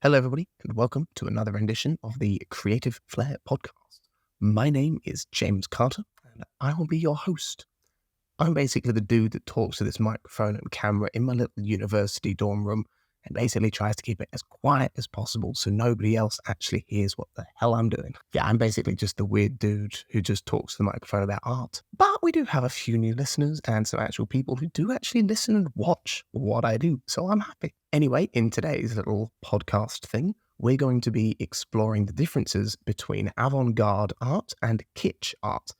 Hello, everybody, and welcome to another edition of the Creative Flair podcast. My name is James Carter, and I will be your host. I'm basically the dude that talks to this microphone and camera in my little university dorm room and basically tries to keep it as quiet as possible so nobody else actually hears what the hell I'm doing. Yeah, I'm basically just the weird dude who just talks to the microphone about art. But we do have a few new listeners and some actual people who do actually listen and watch what I do, so I'm happy. Anyway, in today's little podcast thing, we're going to be exploring the differences between avant-garde art and kitsch art.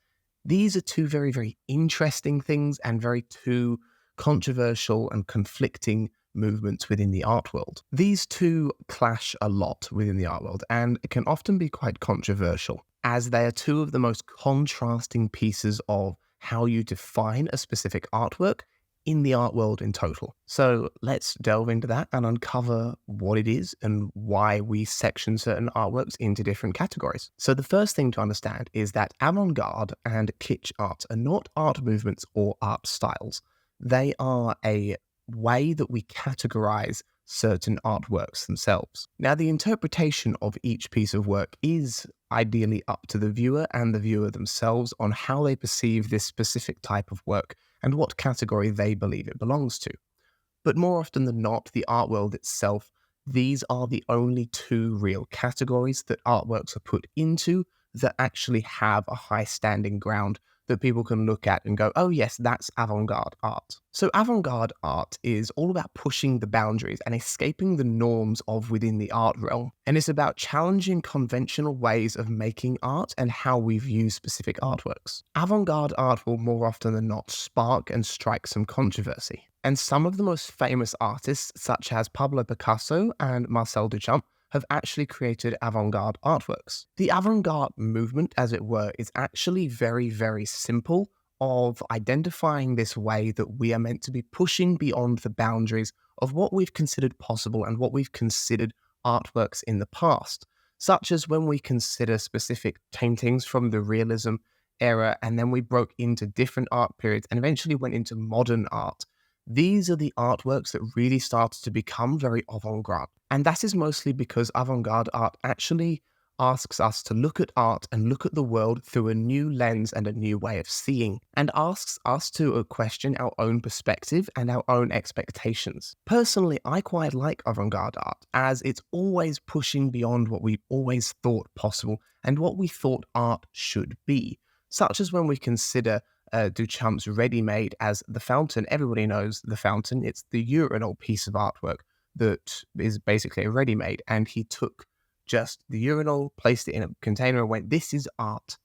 These are two very, very interesting things and very two controversial and conflicting movements within the art world. These two clash a lot within the art world and can often be quite controversial, as they are two of the most contrasting pieces of how you define a specific artwork in the art world in total. So let's delve into that and uncover what it is and why we section certain artworks into different categories. So the first thing to understand is that avant-garde and kitsch art are not art movements or art styles. They are a way that we categorize certain artworks themselves. Now, the interpretation of each piece of work is ideally up to the viewer and the viewer themselves on how they perceive this specific type of work and what category they believe it belongs to. But more often than not, the art world itself, these are the only two real categories that artworks are put into that actually have a high standing ground that people can look at and go, oh yes, that's avant-garde art. So avant-garde art is all about pushing the boundaries and escaping the norms of within the art realm. And it's about challenging conventional ways of making art and how we view specific artworks. Avant-garde art will more often than not spark and strike some controversy. And some of the most famous artists, such as Pablo Picasso and Marcel Duchamp, have actually created avant-garde artworks. The avant-garde movement, as it were, is actually very, very simple of identifying this way that we are meant to be pushing beyond the boundaries of what we've considered possible and what we've considered artworks in the past, such as when we consider specific paintings from the realism era, and then we broke into different art periods and eventually went into modern art. These are the artworks that really started to become very avant-garde. And that is mostly because avant-garde art actually asks us to look at art and look at the world through a new lens and a new way of seeing, and asks us to question our own perspective and our own expectations. Personally, I quite like avant-garde art, as it's always pushing beyond what we always thought possible and what we thought art should be, such as when we consider Duchamp's Ready-Made as The Fountain. Everybody knows The Fountain. It's the urinal piece of artwork that is basically a ready-made, and he took just the urinal, placed it in a container and went, this is art.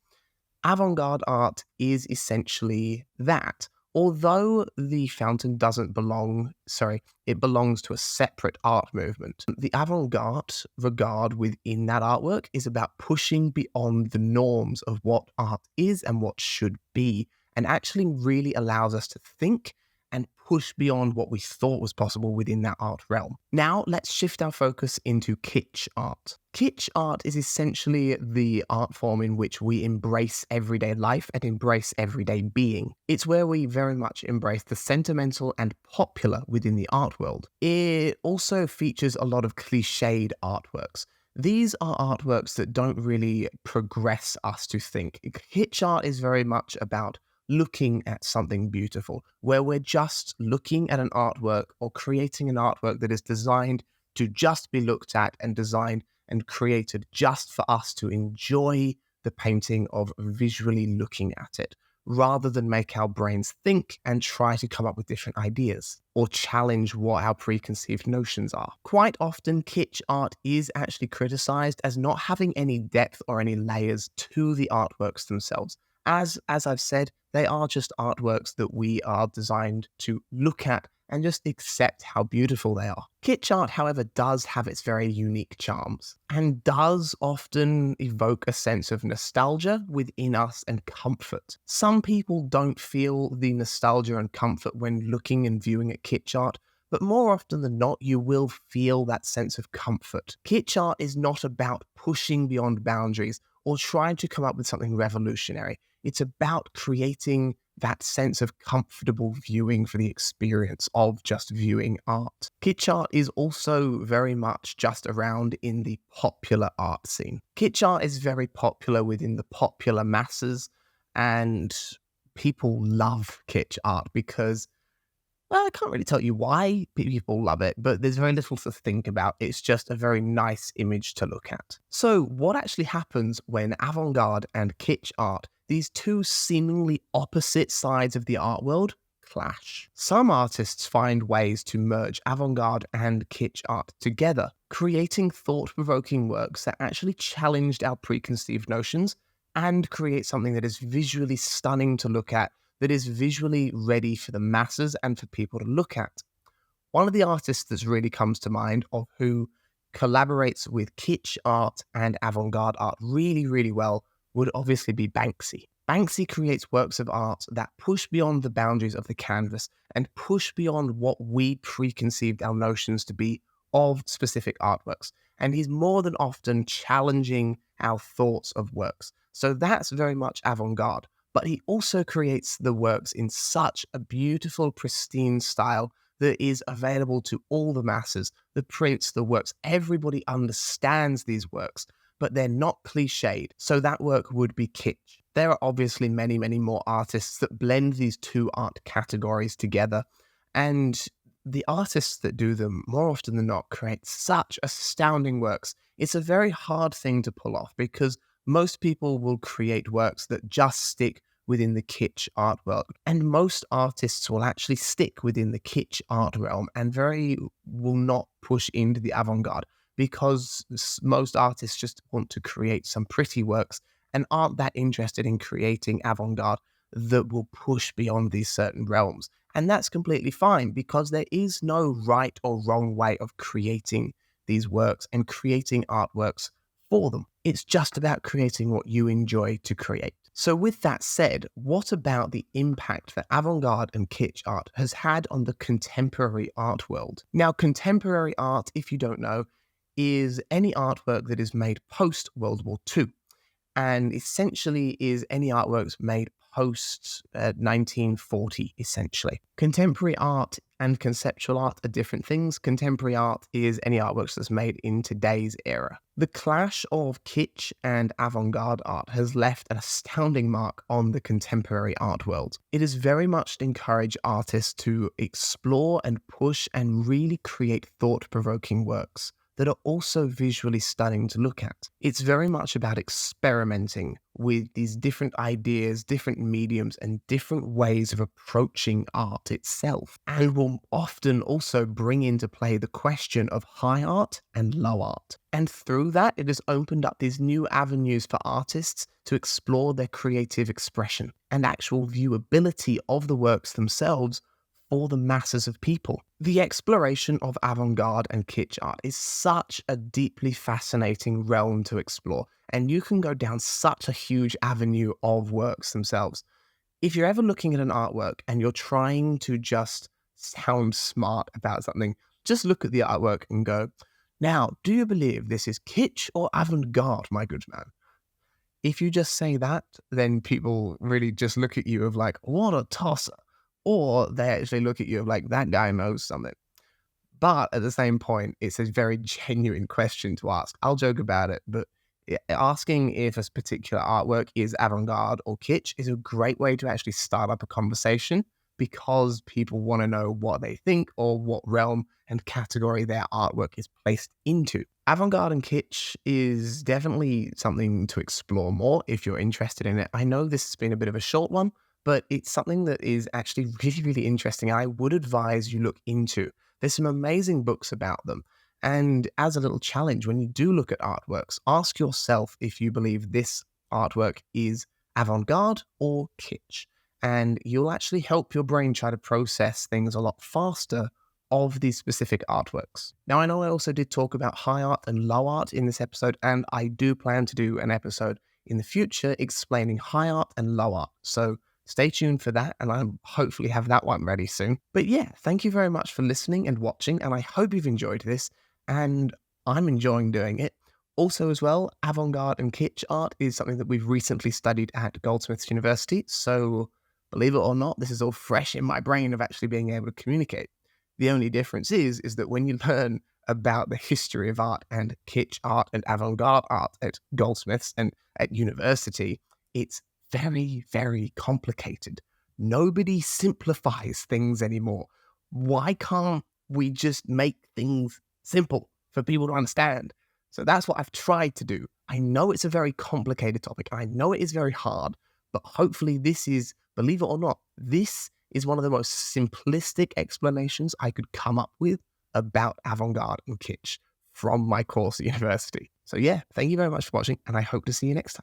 Avant-garde art is essentially that. Although the fountain doesn't it belongs to a separate art movement. The avant-garde regard within that artwork is about pushing beyond the norms of what art is and what should be, and actually really allows us to think and push beyond what we thought was possible within that art realm. Now, let's shift our focus into kitsch art. Kitsch art is essentially the art form in which we embrace everyday life and embrace everyday being. It's where we very much embrace the sentimental and popular within the art world. It also features a lot of cliched artworks. These are artworks that don't really progress us to think. Kitsch art is very much about looking at something beautiful, where we're just looking at an artwork or creating an artwork that is designed to just be looked at and designed and created just for us to enjoy the painting of visually looking at it, rather than make our brains think and try to come up with different ideas or challenge what our preconceived notions are. Quite often, kitsch art is actually criticized as not having any depth or any layers to the artworks themselves. As I've said, they are just artworks that we are designed to look at and just accept how beautiful they are. Kitsch art, however, does have its very unique charms and does often evoke a sense of nostalgia within us and comfort. Some people don't feel the nostalgia and comfort when looking and viewing at kitsch art, but more often than not, you will feel that sense of comfort. Kitsch art is not about pushing beyond boundaries or trying to come up with something revolutionary. It's about creating that sense of comfortable viewing for the experience of just viewing art. Kitsch art is also very much just around in the popular art scene. Kitsch art is very popular within the popular masses, and people love kitsch art because, well, I can't really tell you why people love it, but there's very little to think about. It's just a very nice image to look at. So what actually happens when avant-garde and kitsch art, these two seemingly opposite sides of the art world, clash? Some artists find ways to merge avant-garde and kitsch art together, creating thought-provoking works that actually challenged our preconceived notions and create something that is visually stunning to look at, that is visually ready for the masses and for people to look at. One of the artists that really comes to mind of who collaborates with kitsch art and avant-garde art really, really well would obviously be Banksy. Banksy creates works of art that push beyond the boundaries of the canvas and push beyond what we preconceived our notions to be of specific artworks. And he's more than often challenging our thoughts of works. So that's very much avant-garde. But he also creates the works in such a beautiful, pristine style that is available to all the masses. The prints, the works, everybody understands these works, but they're not cliched. So that work would be kitsch. There are obviously many, many more artists that blend these two art categories together. And the artists that do them, more often than not, create such astounding works. It's a very hard thing to pull off because most people will create works that just stick within the kitsch art world. And most artists will actually stick within the kitsch art realm and will not push into the avant-garde because most artists just want to create some pretty works and aren't that interested in creating avant-garde that will push beyond these certain realms. And that's completely fine because there is no right or wrong way of creating these works and creating artworks for them. It's just about creating what you enjoy to create. So with that said, what about the impact that avant-garde and kitsch art has had on the contemporary art world? Now, contemporary art, if you don't know, is any artwork that is made post-World War II, and essentially is any artworks made post 1940, essentially. Contemporary art and conceptual art are different things. Contemporary art is any artworks that's made in today's era. The clash of kitsch and avant-garde art has left an astounding mark on the contemporary art world. It has very much encouraged artists to explore and push and really create thought-provoking works that are also visually stunning to look at. It's very much about experimenting with these different ideas, different mediums, and different ways of approaching art itself, and will often also bring into play the question of high art and low art. And through that, it has opened up these new avenues for artists to explore their creative expression and actual viewability of the works themselves for the masses of people. The exploration of avant-garde and kitsch art is such a deeply fascinating realm to explore, and you can go down such a huge avenue of works themselves. If you're ever looking at an artwork and you're trying to just sound smart about something, just look at the artwork and go, now, do you believe this is kitsch or avant-garde, my good man? If you just say that, then people really just look at you of like, what a tosser. Or they actually look at you of like, that guy knows something. But at the same point, it's a very genuine question to ask. I'll joke about it, but asking if a particular artwork is avant-garde or kitsch is a great way to actually start up a conversation because people want to know what they think or what realm and category their artwork is placed into. Avant-garde and kitsch is definitely something to explore more if you're interested in it. I know this has been a bit of a short one, but it's something that is actually really, really interesting. I would advise you look into. There's some amazing books about them. And as a little challenge, when you do look at artworks, ask yourself if you believe this artwork is avant-garde or kitsch. And you'll actually help your brain try to process things a lot faster of these specific artworks. Now, I know I also did talk about high art and low art in this episode, and I do plan to do an episode in the future explaining high art and low art. So stay tuned for that, and I'll hopefully have that one ready soon. But yeah, thank you very much for listening and watching, and I hope you've enjoyed this, and I'm enjoying doing it. Also as well, avant-garde and kitsch art is something that we've recently studied at Goldsmiths University, so believe it or not, this is all fresh in my brain of actually being able to communicate. The only difference is that when you learn about the history of art and kitsch art and avant-garde art at Goldsmiths and at university, it's very, very complicated. Nobody simplifies things anymore. Why can't we just make things simple for people to understand? So that's what I've tried to do. I know it's a very complicated topic. I know it is very hard, but hopefully this is, believe it or not, this is one of the most simplistic explanations I could come up with about avant-garde and kitsch from my course at university. So yeah, thank you very much for watching, and I hope to see you next time.